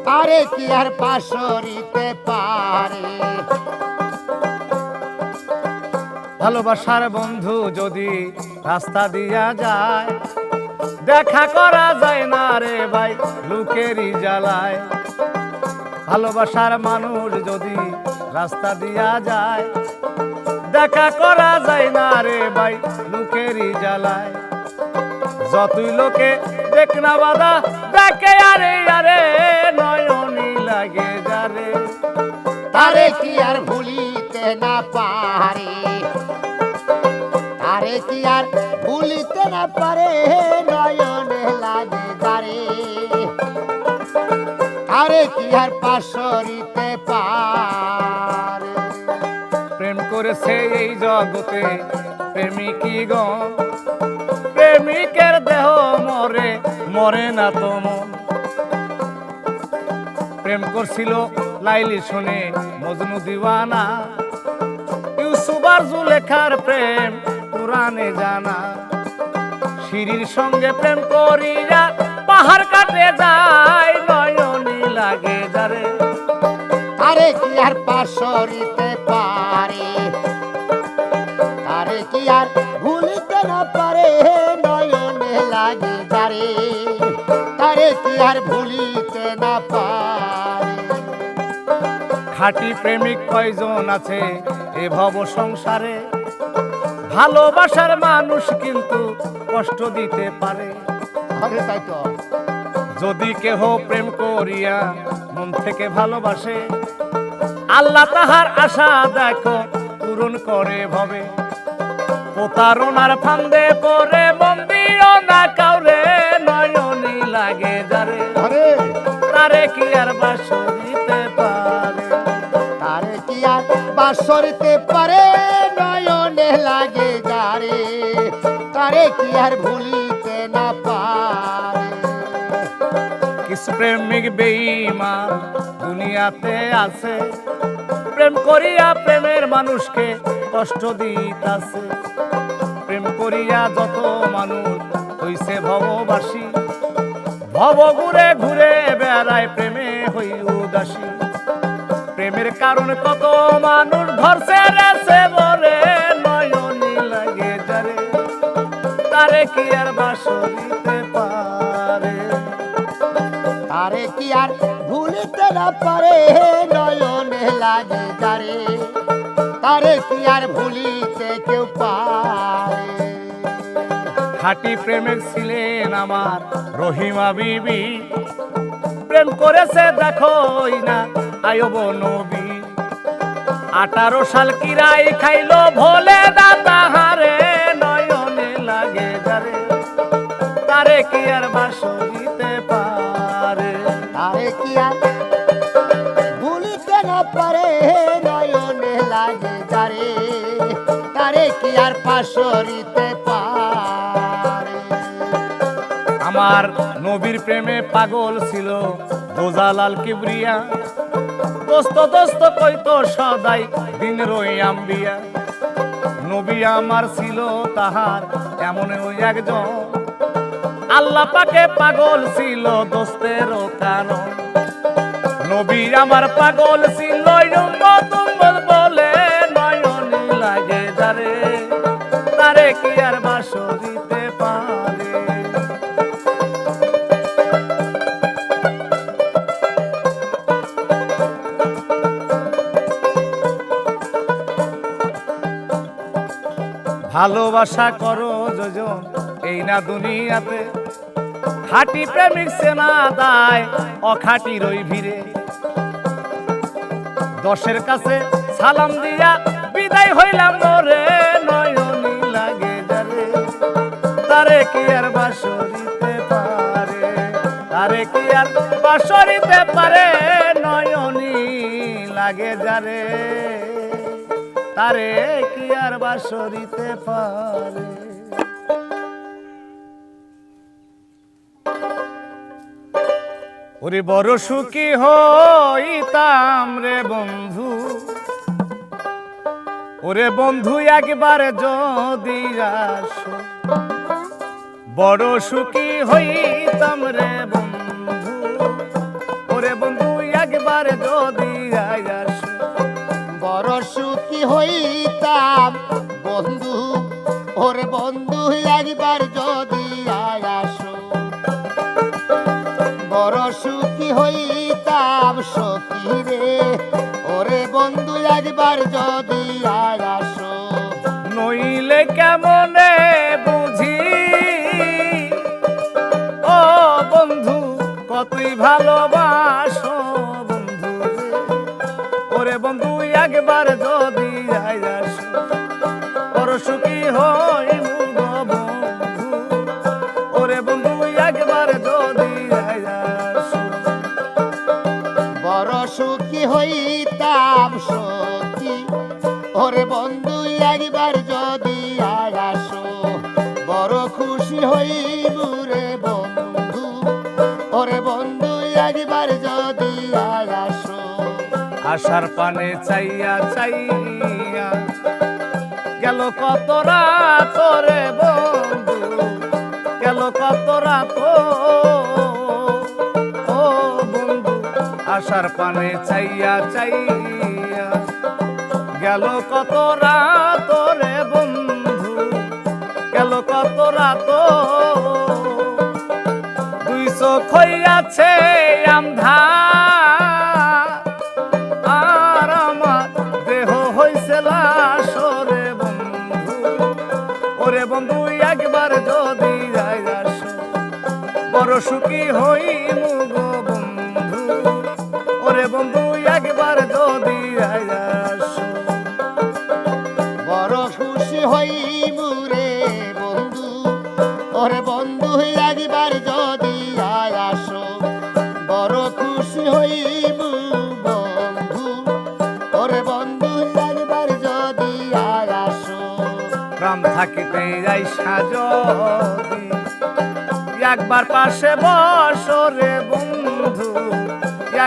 তারে কি আর পাশরিতে পারে ভালোবাসার বন্ধু যদি রাস্তা দিয়া যায় দেখা করা যায় না রে ভাই লোকেরই জ্বালায় ভালোবাসার মানুষ যদি রাস্তা দিয়া যায় দেখা করা যায় না রে ভাই লোকেরই জ্বালায় যতই লোকে দেখ না বাধা দেখে আরে আরে নয়নি লাগে যারে তারে কি আর ভুলিতে না পারে তারে কি আর ভুলিতে না পারে নয়নে লাগে যারে তারে কি আর পাশরিতে পারে প্রেম করেছে এই জগতে প্রেমিকই গণ প্রেমিকের দেহ মরে মরে না তো মন প্রেম করছিল লাইলি শুনে মজনু দিওয়ানা ইউসুফ আর জুলেখার প্রেম পুরাণে জানা সিঁড়ির সঙ্গে প্রেম করিয়া পাহাড় কাটে যায় নয়নি লাগে যারে তারে কি আর পাশরিতে পারে তারে কি আর ভুলিতে না পারে নয়নে লাগে যারে তারে কি আর ভুলিতে না পারে খাঁটি প্রেমিক কয়জন আছে এ ভব সংসারে ভালোবাসার মানুষ কিন্তু কষ্ট দিতে পারে আরে তাই তো যদি কেহ প্রেম করিয়া মন থেকে ভালোবাসে আল্লাহ তাহার আশা দেখো পূরণ করে ভবে প্রতারণার ফান্দে পরে মন দিও না কাউরে নয়নি লাগে যারে আরে তারে কি আর বাসরিতে পারে তারে কি আর বাসরিতে পারে নয়নে লাগে যারে তারে কি আর ভুলিতে না পারে কিছু প্রেমিক বেঈমান দুনিয়াতে আছে প্রেম করিয়া প্রেমের মানুষকে কষ্ট দিতাছে প্রেম করিয়া যত মানুষ হইছে ভববাসী ভব ঘুরে ঘুরে বেড়ায় প্রেমে হই উদাসী প্রেমের কারণ কত মানুষ ধরছে রেছে বলে নয়নি লাগে যারে তারে কি আর বাসরিতে পারে তারে কি আর ভুলিতে না পারে নয়নে লাগে যারে তারে কি আর ভুলিতে কেউ পারে খাঁটি প্রেমের ছিলেন আমার রহিমা বিবি প্রেম করেছে দেখো না আয়ব নবী 18 সাল কিরাই খাইলো ভোলে না তাহারে নয়নে লাগে যারে তারে কি আর বাসো দিতে পারে তারে কি আর ভুলিতে না পারে নয়নে লাগে যারে তারে কি আর পাশরিতে পারে আমার নবীর প্রেমে পাগল ছিল দোজালাল কিবরিয়া দোস্ত দোস্ত কইতো সদাই দিন রই আম্বিয়া নবী আমার ছিল তাহার এমন ওই একজন আল্লাহ পাকে পাগল ছিল দোস্তেরও কারণ নবী আমার পাগল ছিল উম্মত উম্মত বলে নয়নে লাগে যারে তারে কি আর বাসো দিতে পারে ভালোবাসা করো যোজন এই না দুনিয়াতে খাঁটি প্রেমিক সেনা দায় অখাটি রই ভিড়ে 10 কাছে সালাম দিয়া বিদায় হইলাম রে নয়নি লাগে যারে তারে কি আর বাসরিতে পারে তারে কি আর বাসরিতে পারে নয়নি লাগে যারে তারে কি আর বাসরিতে পারে ওরে বড় সুখী হইতাম রে বন্ধু ওরে বন্ধু একবার যদি আসো বড় সুখী হইতাম রে বন্ধু ওরে বন্ধু একবার যদি আসো বড় সুখী হইতাম বন্ধু ওরে বন্ধু একবার যদি আসো বড় সুখী হইতাম সখী রে ওরে বন্ধু একবার যদি আসো নইলে কেমনে বুঝি ও বন্ধু কতই ভালোবাসো বন্ধু ওরে বন্ধু একবার যদি আসো বড় সুখী হই বন্ধু ওরে বন্ধু একবার যদি আসো বড় সুখী হইতাম সখী ওরে বন্ধু একবার যদি আসো বড় খুশি হইব রে বন্ধু ওরে বন্ধু একবার যদি আসো আশার পানে চাইয়া চাইয়া গেল কত রাত রে বন্ধু গেল কত রাত ও বন্ধু আশার পানে চাইয়া চাইয়া গেল কত রাত রে বন্ধু গেল কত রাত 2 চোখ হইয়াছে আন্ধা আর আমার দেহ হইছে লাশ রে বন্ধু ওরে বন্ধু একবার যদি আসো বড় সুখী হইমু গো বন্ধু ওরে বন্ধু একবার যদি আসো বড় খুশি হইব রে বন্ধু ওরে বন্ধু একবার যদি আসো বড় খুশি হইব বন্ধু ওরে বন্ধু একবার যদি আসো প্রাণ থাকিতে যাই সাজদি একবার পাশে বসো রে বন্ধু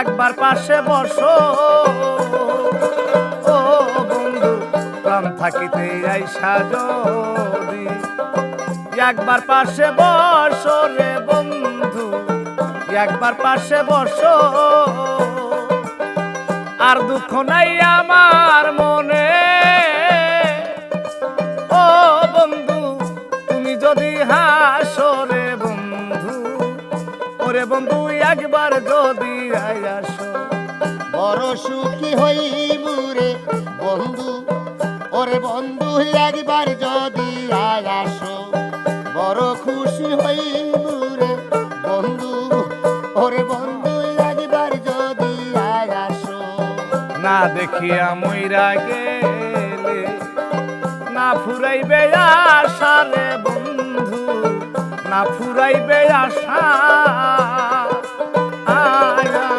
একবার পাশে বসো ও বন্ধু প্রাণ থাকিতে যাই সাজদি একবার পাশে বসো রে বন্ধু একবার পাশে বসো আর দুঃখ নাই আমার মনে ও বন্ধু তুমি যদি হাসো রে বন্ধু ওরে বন্ধু একবার যদি আসো বড় সুখী হইব রে বন্ধু ওরে বন্ধু একবার যদি আসো বড় খুশি হইব রে বন্ধু ওরে বন্ধু একবার যদি আসো না দেখিয়া মইরা গেলে না ফুরাইবে আশা রে বন্ধু না ফুরাইবে আশা আয়া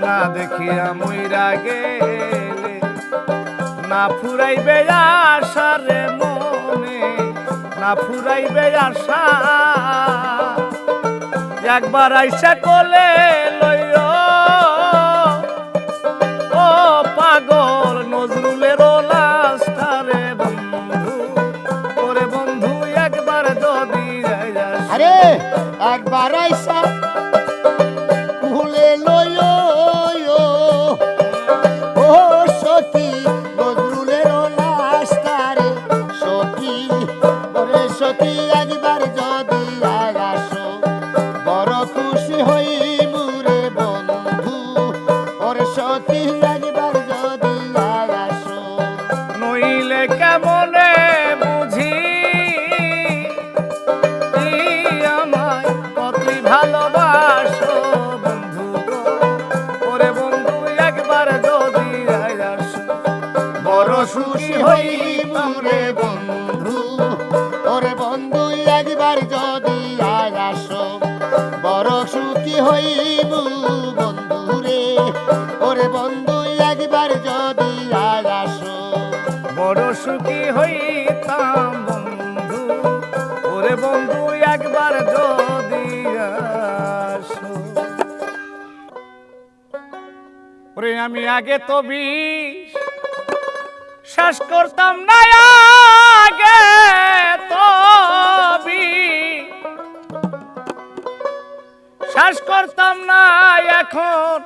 না দেখিয়া মইরা গেলে না ফুরাইবে আশা রে মনে না ফুরাইবে আশা একবার আইসা কোলে লইও ও পাগল নজরুলের লাস্টারে বন্ধু ওরে বন্ধু একবার যদি আরে একবার আইসা কুলে লইও ও সখী নজরুলের লাস্টারে সখী ওরে সখী একবার যদি আসো বড় খুশি হইব রে বন্ধু ওরে সখী একবার যদি আসো নইলে কেমনে বুঝি আমায় কতই ভালোবাসো বন্ধু গো ওরে বন্ধু একবার যদি আসো বড় সুখী হইব রে বন্ধু ওরে বন্ধু একবার যদি আসো বড় সুখী হইব বন্ধু রে ওরে বন্ধু একবার যদি আসো বড় সুখী হইতাম বন্ধু ওরে বন্ধু একবার যদি আসো ওরে আমি আগে তো বিশ্বাস করতাম না আগে তো বিশ্বাস করতাম না এখন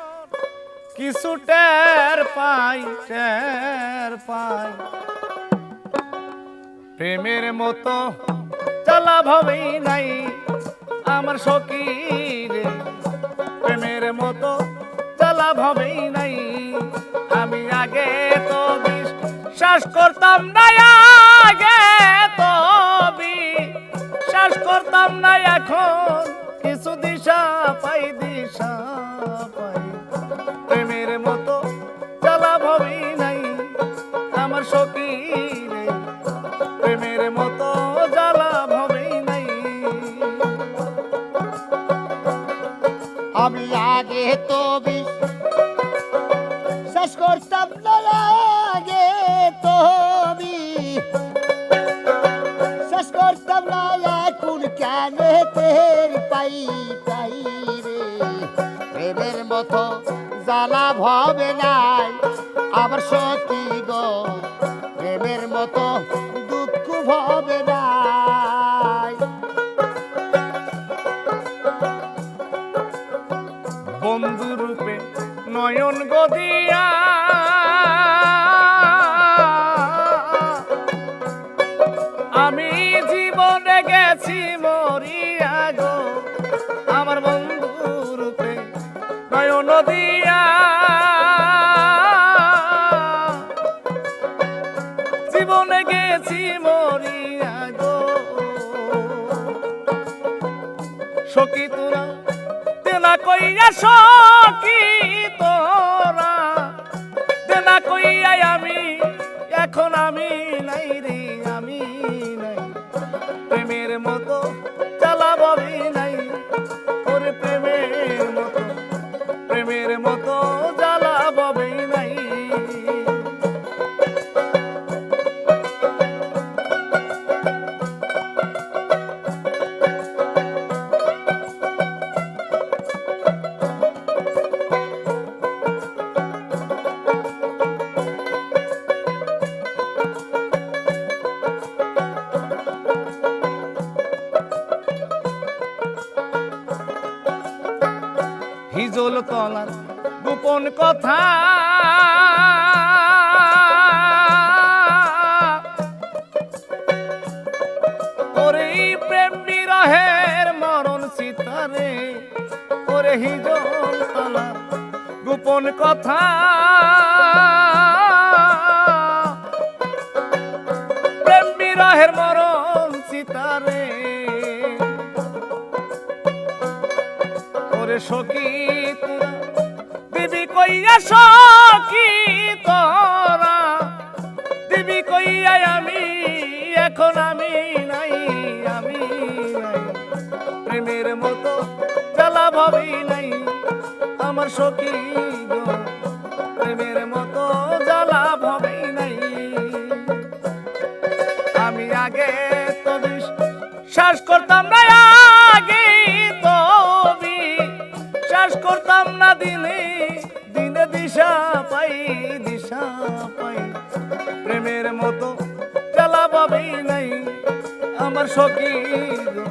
কিছু টের পাই প্রেমের মতো চলা ভাবেই নাই আমার সখী রে প্রেমের মতো চলা ভাবেই নাই আমি আগে তো বিশ্বাস করতাম না আগে তো বিশ্বাস করতাম না এখন কিছু দিশা পাই প্রেমের মতো চলা ভাবেই নাই আমার সখী রে প্রেমের মতো জ্বালা ভাবেই নাই আমি আগে তো বিশ্বাস করতাম না আগে তো বিশ্বাস করতাম না এখন কেন তের পাই রে প্রেমের মতো জ্বালা ভবে নাই আমার সখী গো প্রেমের মতো দুঃখ ভবে নাই বন্ধু রূপে নয়ন গদিয়া আমি জীবনে গেছি মরিয়া গো আমার বন্ধু রূপে নয়ন দিয়া জীবনে গেছি মরিয়া গো সখী তোরা তেনা কইয়া সখী তোরা তেনা কইয়া আমি এখন আমি নাই রে আমি নাই প্রেমের মতো চালা ববি নাই ওরে প্রেমের মতো জ্বালা ববি নাই হিজল তলার গোপন কথা ওরে প্রেম বিরহের মরণ সিতারে ওরে হিজল তলার গোপন কথা প্রেম বিরহের মরণ সিতারে ওরে সখী তোরা দিবি কইয়া সখী এখন আমি নাই, আমি নাই, প্রেমের মতো জ্বালা ভাবি নাই আমার সখী গো, প্রেমের মতো জ্বালা ভাবি নাই। আমি আগে তো বিশ্বাস করতাম না, আগে তো বিশ্বাস করতাম না, দিনে দিনে দিশা পাই, দিশা পাই, প্রেমের মতো জ্বালা ভাবি নাই আমার সখী গো,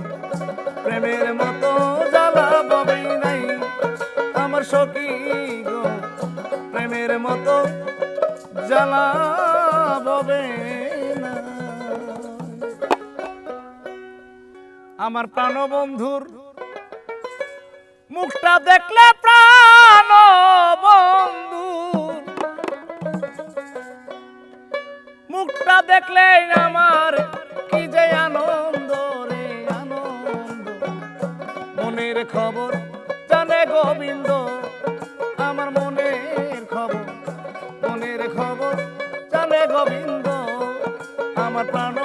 প্রেমের মতো জ্বালা ভাবি নাই আমার সখী গো, প্রেমের মতো জ্বালা ভাবে না। আমার প্রাণ বন্ধুর মুখটা দেখলে, প্রাণ বন্ধুর মুখটা দেখলে আমার কি যে আনন্দ রে আনন্দ, মনের খবর জানে গোবিন্দ, আমার মনের খবর, মনের খবর জানে গোবিন্দ, আমার প্রাণ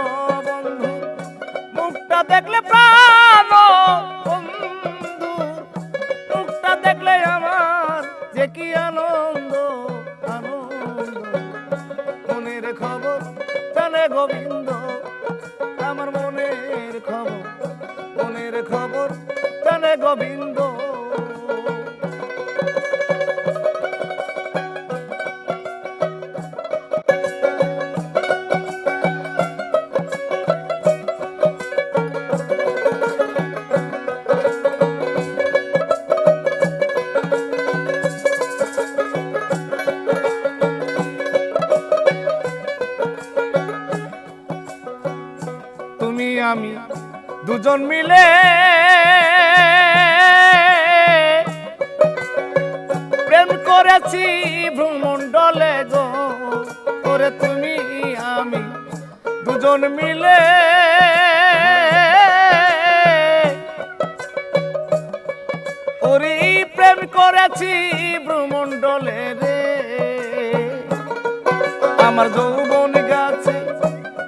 বন্ধু মুখটা দেখলে, প্রাণ বন্ধুর মুখটা দেখলে আমার যে কি আনন্দ আনন্দ, মনের খবর জানে গোবিন্দ, আমার মনের খবর, মনের খবর জানে গোবিন্দ। তুমি আমি দুজন মিলে প্রেম করেছি ভ্রমণ্ডলে গো, করে তুমি আমি দুজন মিলে ওরে প্রেম করেছি ভ্রমণ্ডলে রে, আমার যৌবন গাছে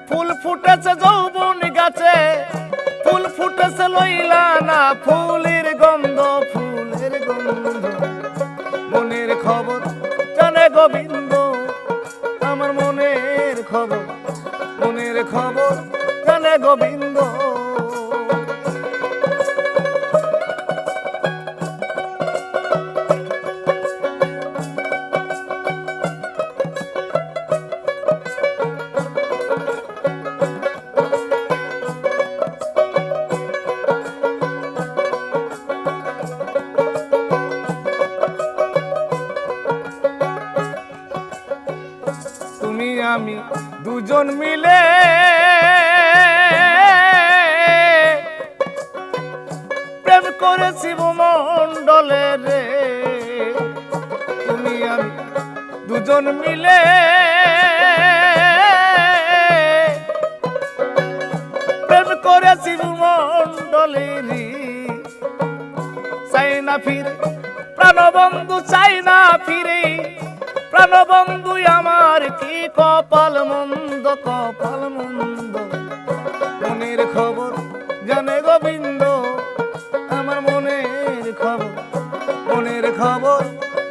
ফুল ফুটেছে, যৌবন গাছে ফুল ফুটেছে, লইলা না ফুলের গন্ধ, ফুলের গন্ধ, মনের খবর জানে গোবিন্দ, আমার মনের খবর, মনের খবর জানে গোবিন্দ। তুমি আমি দুজন মিলে প্রেম করেছি ভূমণ্ডলে রে, তুমি আমি দুজন মিলে প্রেম করেছি ভূমণ্ডলে রে, চাই না ফিরে প্রাণবন্ধু, চাই না ফিরে প্রাণবন্ধু, আমার কি কপাল মন্দ, কপাল মন্দ, মনের খবর জানে গোবিন্দ, আমার মনের খবর, মনের খবর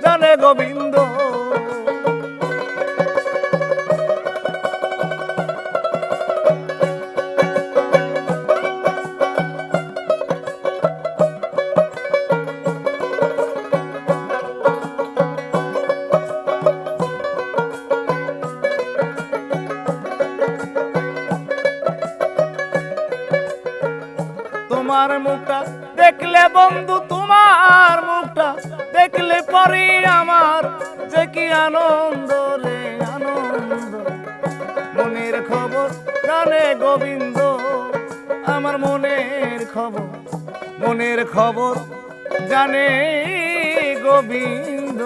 জানে গোবিন্দ। তোমার মুখটা দেখলে বন্ধু, তোমার মুখটা দেখলে পরে আমার যে কি আনন্দ রে আনন্দ, মনের খবর জানে গোবিন্দ, আমার মনের খবর, মনের খবর জানে গোবিন্দ।